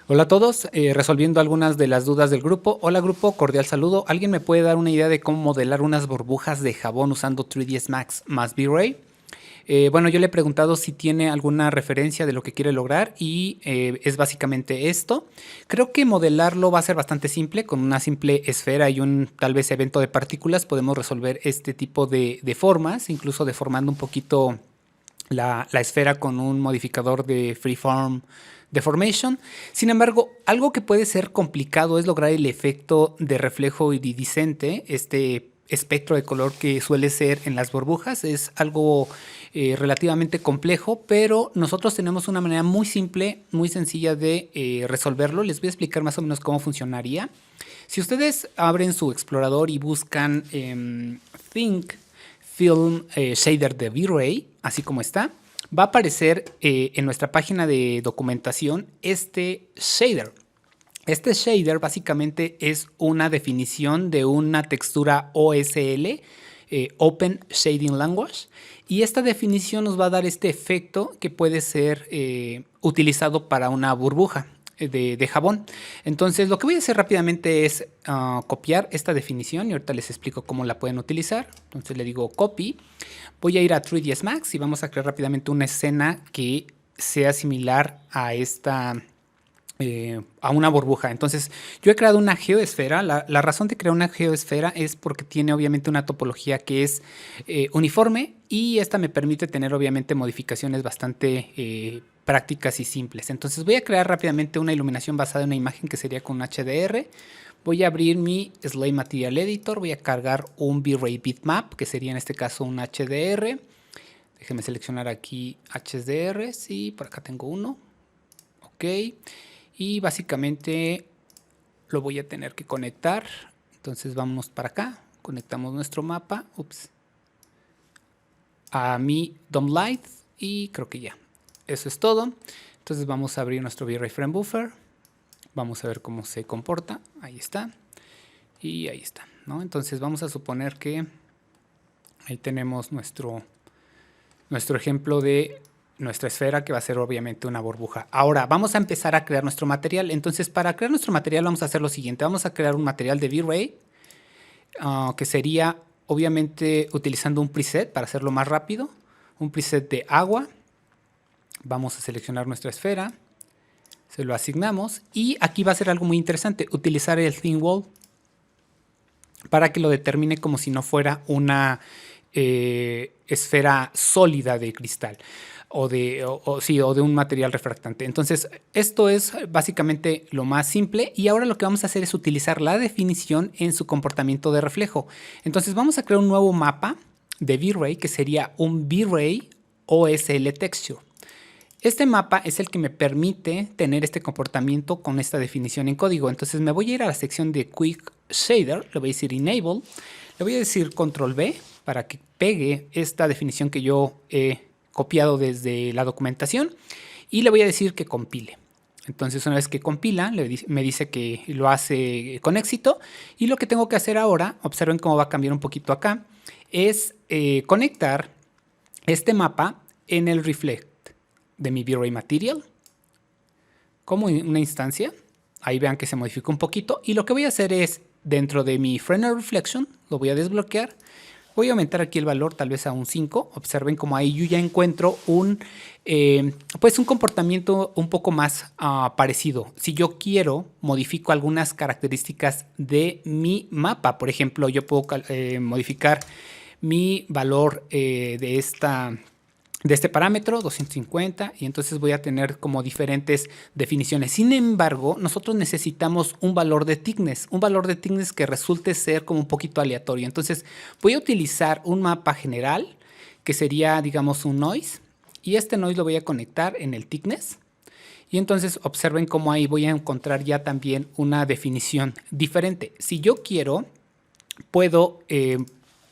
Hola a todos, resolviendo algunas de las dudas del grupo. Hola grupo, cordial saludo. ¿Alguien me puede dar una idea de cómo modelar unas burbujas de jabón usando 3ds Max más V-Ray? Bueno, yo le he preguntado si tiene alguna referencia de lo que quiere lograr y es básicamente esto. Creo que modelarlo va a ser bastante simple. Con una simple esfera y un tal vez evento de partículas podemos resolver este tipo de formas, incluso deformando un poquito la esfera con un modificador de Freeform Deformation. Sin embargo, algo que puede ser complicado es lograr el efecto de reflejo iridiscente, este espectro de color que suele ser en las burbujas. Es algo relativamente complejo, pero nosotros tenemos una manera muy simple, muy sencilla de resolverlo. Les voy a explicar más o menos cómo funcionaría. Si ustedes abren su explorador y buscan Think Film Shader de V-Ray, así como está, va a aparecer en nuestra página de documentación este shader. Este shader básicamente es una definición de una textura OSL, Open Shading Language, y esta definición nos va a dar este efecto que puede ser utilizado para una burbuja de jabón. Entonces lo que voy a hacer rápidamente es copiar esta definición y ahorita les explico cómo la pueden utilizar. Entonces le digo copy, voy a ir a 3ds Max y vamos a crear rápidamente una escena que sea similar a esta a una burbuja. Entonces yo he creado una geoesfera. La razón de crear una geoesfera es porque tiene obviamente una topología que es uniforme y esta me permite tener obviamente modificaciones bastante prácticas y simples. Entonces voy a crear rápidamente una iluminación basada en una imagen que sería con HDR. Voy a abrir mi Slate Material Editor, voy a cargar un V-Ray Bitmap, que sería en este caso un HDR. Déjenme seleccionar aquí HDR, sí, por acá tengo uno. Ok, y básicamente lo voy a tener que conectar. Entonces vamos para acá, conectamos nuestro mapa, a mi DOM Light y creo que ya. Eso es todo. Entonces vamos a abrir nuestro V-Ray Frame Buffer. Vamos a ver cómo se comporta. Ahí está. Y ahí está, ¿no? Entonces vamos a suponer que ahí tenemos nuestro ejemplo de nuestra esfera, que va a ser obviamente una burbuja. Ahora vamos a empezar a crear nuestro material. Entonces para crear nuestro material vamos a hacer lo siguiente. Vamos a crear un material de V-Ray que sería obviamente utilizando un preset para hacerlo más rápido. Un preset de agua. Vamos a seleccionar nuestra esfera. Se lo asignamos y aquí va a ser algo muy interesante, utilizar el Thin Wall para que lo determine como si no fuera una esfera sólida de cristal o de un material refractante. Entonces esto es básicamente lo más simple y ahora lo que vamos a hacer es utilizar la definición en su comportamiento de reflejo. Entonces vamos a crear un nuevo mapa de V-Ray que sería un V-Ray OSL Texture. Este mapa es el que me permite tener este comportamiento con esta definición en código. Entonces me voy a ir a la sección de Quick Shader, le voy a decir Enable, le voy a decir Control V para que pegue esta definición que yo he copiado desde la documentación y le voy a decir que compile. Entonces una vez que compila, me dice que lo hace con éxito y lo que tengo que hacer ahora, observen cómo va a cambiar un poquito acá, es conectar este mapa en el Reflect de mi V-Ray Material como una instancia. Ahí vean que se modificó un poquito y lo que voy a hacer es dentro de mi Fresnel Reflection lo voy a desbloquear. Voy a aumentar aquí el valor tal vez a un 5. Observen como ahí yo ya encuentro pues un comportamiento un poco más parecido. Si yo quiero, modifico algunas características de mi mapa. Por ejemplo, yo puedo modificar mi valor de este parámetro 250 y entonces voy a tener como diferentes definiciones. Sin embargo, nosotros necesitamos un valor de thickness que resulte ser como un poquito aleatorio. Entonces voy a utilizar un mapa general que sería, digamos, un noise y este noise lo voy a conectar en el thickness. Y entonces observen cómo ahí voy a encontrar ya también una definición diferente. Si yo quiero, puedo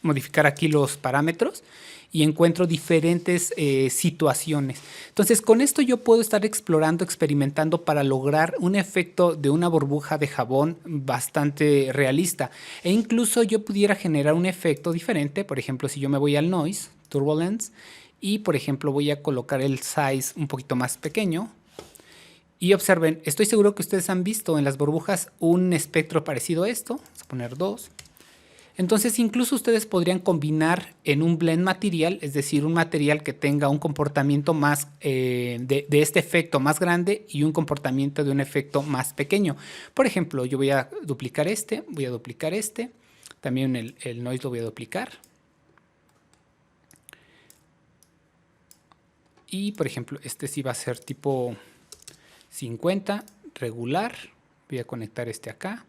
modificar aquí los parámetros y encuentro diferentes situaciones. Entonces con esto yo puedo estar explorando, experimentando para lograr un efecto de una burbuja de jabón bastante realista. E incluso yo pudiera generar un efecto diferente. Por ejemplo, si yo me voy al Noise, Turbulence, y por ejemplo voy a colocar el size un poquito más pequeño. Y observen, estoy seguro que ustedes han visto en las burbujas un espectro parecido a esto. Vamos a poner 2. Entonces incluso ustedes podrían combinar en un blend material, es decir, un material que tenga un comportamiento más de este efecto más grande y un comportamiento de un efecto más pequeño. Por ejemplo, yo voy a duplicar este, también el noise lo voy a duplicar. Y por ejemplo, este sí va a ser tipo 50, regular. Voy a conectar este acá.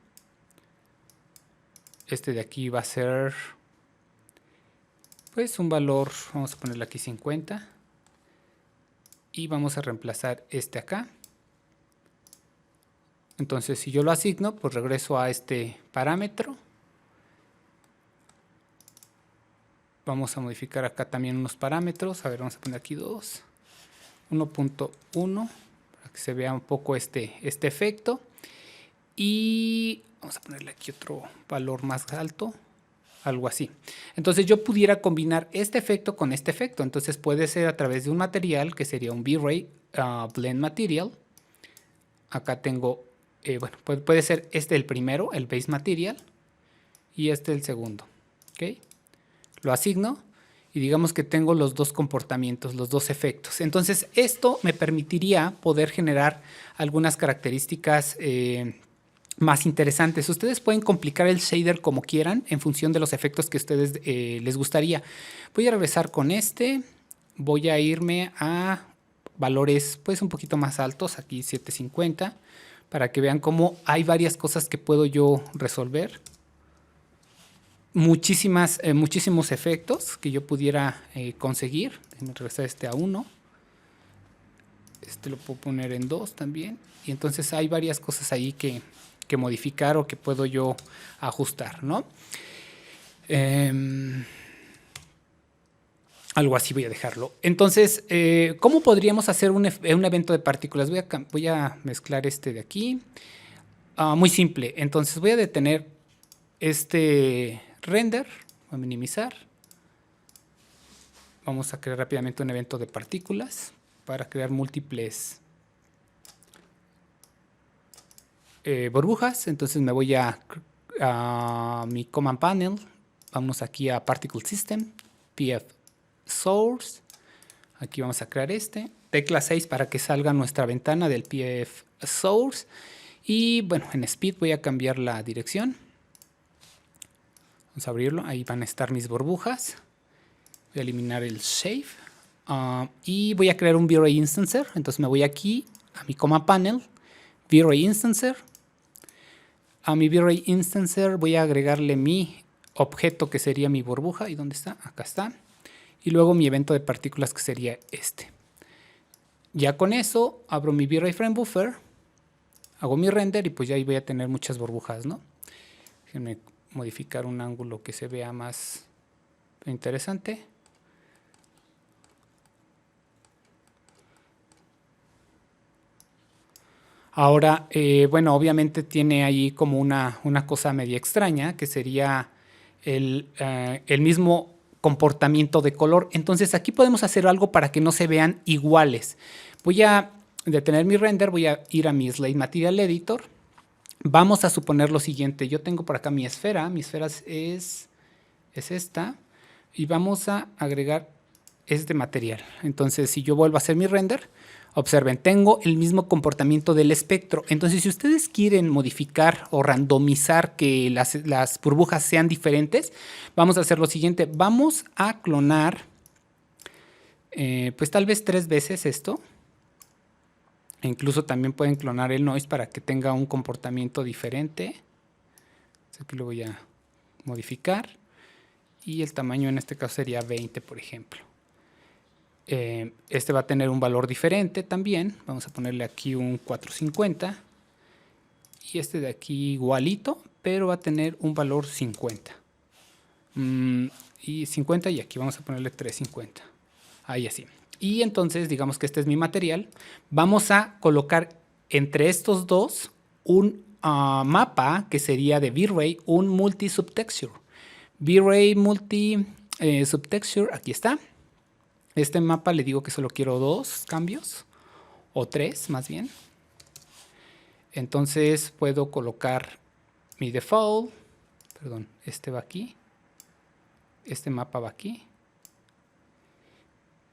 Este de aquí va a ser pues un valor, vamos a ponerle aquí 50. Y vamos a reemplazar este acá. Entonces si yo lo asigno, pues regreso a este parámetro. Vamos a modificar acá también unos parámetros. A ver, vamos a poner aquí 2. 1.1 para que se vea un poco este efecto. Y vamos a ponerle aquí otro valor más alto, algo así. Entonces yo pudiera combinar este efecto con este efecto. Entonces puede ser a través de un material que sería un V-Ray Blend Material. Acá tengo, bueno, puede ser este el primero, el Base Material, y este el segundo. ¿Ok? Lo asigno y digamos que tengo los dos comportamientos, los dos efectos. Entonces esto me permitiría poder generar algunas características más interesantes. Ustedes pueden complicar el shader como quieran en función de los efectos que a ustedes les gustaría. Voy a regresar con este. Voy a irme a valores pues un poquito más altos, aquí 750, para que vean cómo hay varias cosas que puedo yo resolver. Muchísimos efectos que yo pudiera conseguir. Déjenme regresar este a 1. Este lo puedo poner en 2 también. Y entonces hay varias cosas ahí que modificar o que puedo yo ajustar, ¿no? Algo así voy a dejarlo. Entonces, ¿cómo podríamos hacer un evento de partículas? Voy a mezclar este de aquí. Muy simple. Entonces voy a detener este render. Voy a minimizar. Vamos a crear rápidamente un evento de partículas para crear múltiples burbujas. Entonces me voy a mi command panel. Vamos aquí a Particle System, PF Source. Aquí vamos a crear tecla 6 para que salga nuestra ventana del PF Source. Y bueno, en Speed voy a cambiar la dirección. Vamos a abrirlo. Ahí van a estar mis burbujas. Voy a eliminar el Shape. Y voy a crear un V-Ray Instancer. Entonces me voy aquí a mi command panel, V-Ray Instancer. A mi V-Ray Instancer voy a agregarle mi objeto que sería mi burbuja. ¿Y dónde está? Acá está. Y luego mi evento de partículas que sería este. Ya con eso abro mi V-Ray Frame Buffer, hago mi render y pues ya ahí voy a tener muchas burbujas, ¿no? Déjenme modificar un ángulo que se vea más interesante. Ahora, bueno, obviamente tiene ahí como una cosa media extraña, que sería el mismo comportamiento de color. Entonces aquí podemos hacer algo para que no se vean iguales. Voy a detener mi render, voy a ir a mi Slate Material Editor. Vamos a suponer lo siguiente. Yo tengo por acá mi esfera es esta, y vamos a agregar este material. Entonces si yo vuelvo a hacer mi render, observen, tengo el mismo comportamiento del espectro. Entonces, si ustedes quieren modificar o randomizar que las burbujas sean diferentes, vamos a hacer lo siguiente. Vamos a clonar, pues tal vez 3 veces esto. E incluso también pueden clonar el noise para que tenga un comportamiento diferente. Aquí lo voy a modificar. Y el tamaño en este caso sería 20, por ejemplo. Este va a tener un valor diferente también. Vamos a ponerle aquí un 450. Y este de aquí igualito, pero va a tener un valor 50. Y 50 y aquí vamos a ponerle 350. Ahí así. Y entonces digamos que este es mi material. Vamos a colocar entre estos dos un mapa que sería de V-Ray, un multi-subtexture. V-Ray multi-subtexture, aquí está. Este mapa le digo que solo quiero 2 cambios, o 3 más bien. Entonces puedo colocar mi default, perdón, este va aquí, este mapa va aquí,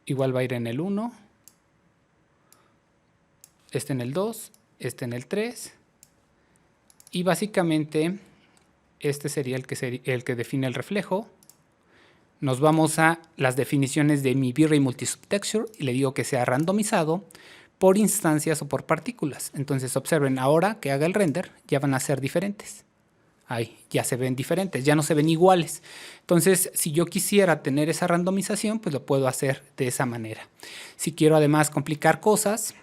igual va a ir en el 1, este en el 2, este en el 3, y básicamente este sería el que define el reflejo. Nos vamos a las definiciones de mi V-Ray Multisubtexture y le digo que sea randomizado por instancias o por partículas. Entonces observen, ahora que haga el render ya van a ser diferentes. Ahí ya se ven diferentes, ya no se ven iguales. Entonces, si yo quisiera tener esa randomización, pues lo puedo hacer de esa manera. Si quiero además complicar cosas,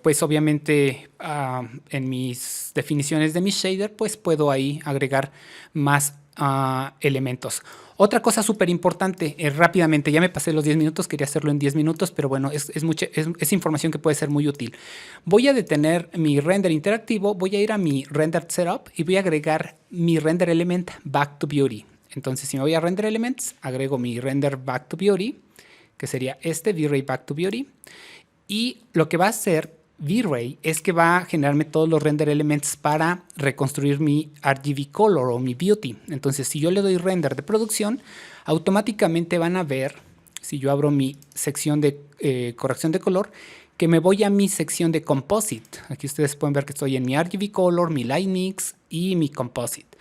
pues obviamente en mis definiciones de mi shader, pues puedo ahí agregar más elementos. Otra cosa súper importante, rápidamente, ya me pasé los 10 minutos, quería hacerlo en 10 minutos, pero bueno, es información que puede ser muy útil. Voy a detener mi render interactivo, voy a ir a mi render setup y voy a agregar mi render element back to beauty. Entonces, si me voy a render elements, agrego mi render back to beauty, que sería este V-Ray back to beauty. Y lo que va a hacer V-Ray es que va a generarme todos los render elements para reconstruir mi RGB color o mi beauty. Entonces, si yo le doy render de producción, automáticamente van a ver, si yo abro mi sección de corrección de color, que me voy a mi sección de composite. Aquí ustedes pueden ver que estoy en mi RGB color, mi light mix y mi composite.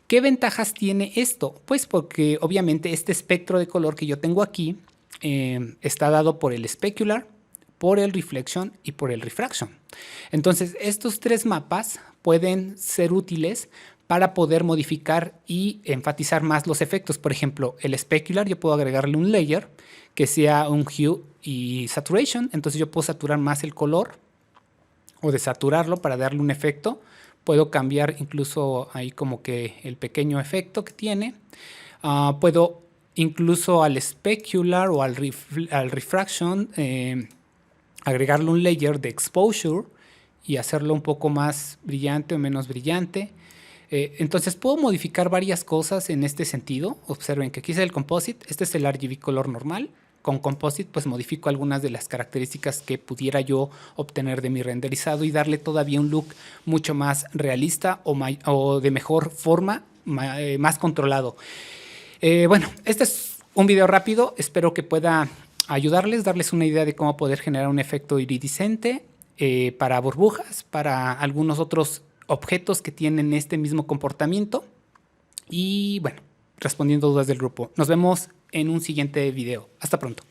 ¿Qué ventajas tiene esto? Pues porque obviamente este espectro de color que yo tengo aquí está dado por el specular, por el reflection y por el refraction. Entonces, estos tres mapas pueden ser útiles para poder modificar y enfatizar más los efectos. Por ejemplo, el specular, yo puedo agregarle un layer que sea un hue y saturation. Entonces, yo puedo saturar más el color o desaturarlo para darle un efecto. Puedo cambiar incluso ahí como que el pequeño efecto que tiene. Puedo incluso al specular o al refraction agregarle un layer de exposure y hacerlo un poco más brillante o menos brillante. Entonces puedo modificar varias cosas en este sentido. Observen que aquí es el composite, este es el RGB color normal. Con composite pues modifico algunas de las características que pudiera yo obtener de mi renderizado y darle todavía un look mucho más realista o de mejor forma, más controlado. Bueno, este es un video rápido, espero que pueda ayudarles, darles una idea de cómo poder generar un efecto iridiscente para burbujas, para algunos otros objetos que tienen este mismo comportamiento. Y bueno, respondiendo dudas del grupo. Nos vemos en un siguiente video. Hasta pronto.